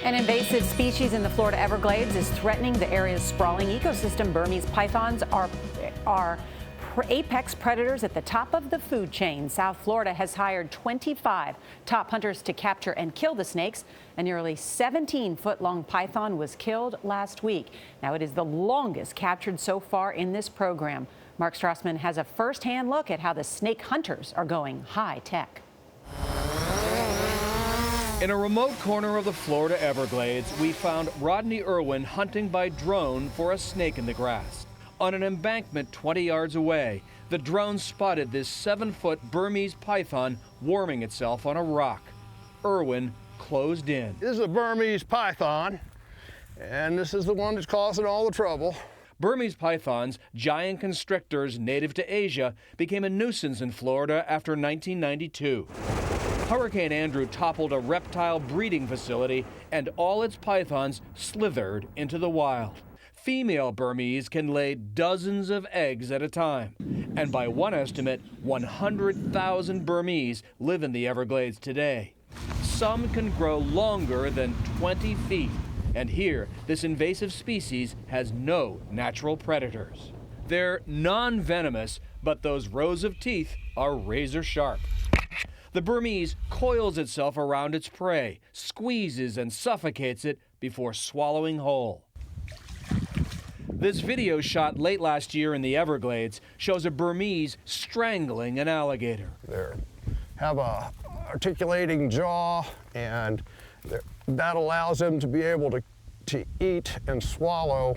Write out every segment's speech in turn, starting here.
An invasive species in the Florida Everglades is threatening the area's sprawling ecosystem. Burmese pythons are apex predators at the top of the food chain. South Florida has hired 25 top hunters to capture and kill the snakes. A nearly 17-foot-long python was killed last week. Now, it is the longest captured so far in this program. Mark Strassmann has a first-hand look at how the snake hunters are going high-tech. In a remote corner of the Florida Everglades, we found Rodney Irwin hunting by drone for a snake in the grass. On an embankment 20 yards away, the drone spotted this 7-foot Burmese python warming itself on a rock. Irwin closed in. This is a Burmese python, and this is the one that's causing all the trouble. Burmese pythons, giant constrictors native to Asia, became a nuisance in Florida after 1992. Hurricane Andrew toppled a reptile breeding facility, and all its pythons slithered into the wild. Female Burmese can lay dozens of eggs at a time. And by one estimate, 100,000 Burmese live in the Everglades today. Some can grow longer than 20 feet. And here, this invasive species has no natural predators. They're non-venomous, but those rows of teeth are razor sharp. The Burmese coils itself around its prey, squeezes and suffocates it before swallowing whole. This video shot late last year in the Everglades shows a Burmese strangling an alligator. They have a articulating jaw, and that allows them to be able to eat and swallow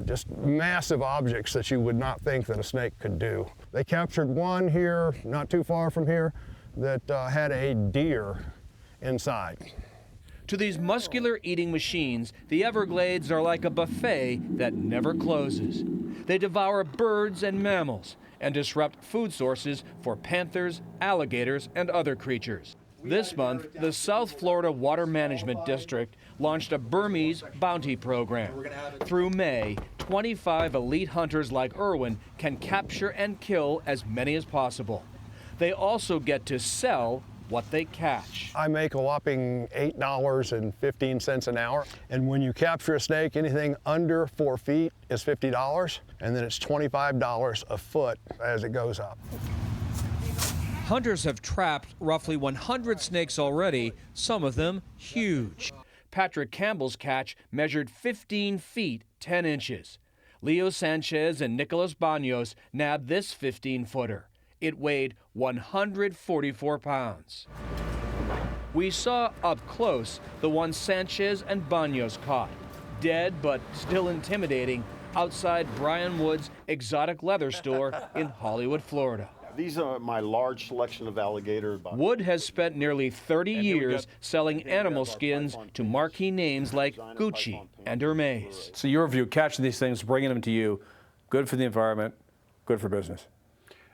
just massive objects that you would not think that a snake could do. They captured one here, not too far from here, that had a deer inside. To these muscular eating machines, the Everglades are like a buffet that never closes. They devour birds and mammals and disrupt food sources for panthers, alligators, and other creatures. This month, the South Florida Water Management District launched a Burmese bounty program. Through May, 25 elite hunters like Irwin can capture and kill as many as possible. They also get to sell what they catch. I make a whopping $8.15 an hour. And when you capture a snake, anything under 4 feet is $50, and then it's $25 a foot as it goes up. Hunters have trapped roughly 100 snakes already, some of them huge. Patrick Campbell's catch measured 15 feet, 10 inches. Leo Sanchez and Nicolas Banos nabbed this 15-footer. It weighed 144 pounds. We saw up close the one Sanchez and Banos caught, dead but still intimidating, outside Brian Wood's exotic leather store in Hollywood, Florida. These are my large selection of alligator. Wood has spent nearly 30 years selling animal skins to marquee names like Gucci and Hermes. So your view, catching these things, bringing them to you, good for the environment, good for business?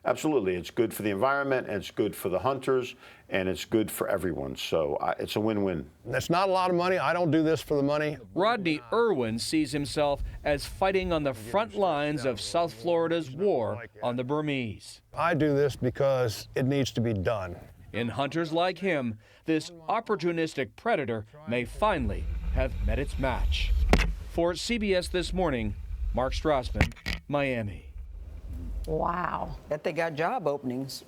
Absolutely. It's good for the environment, and it's good for the hunters, and it's good for everyone. So it's a win-win. That's not a lot of money. I don't do this for the money. Rodney Irwin sees himself as fighting on the front lines of South Florida's war on the Burmese. I do this because it needs to be done. In hunters like him, this opportunistic predator may finally have met its match. For CBS This Morning, Mark Strassmann, Miami. Wow. Bet they got job openings.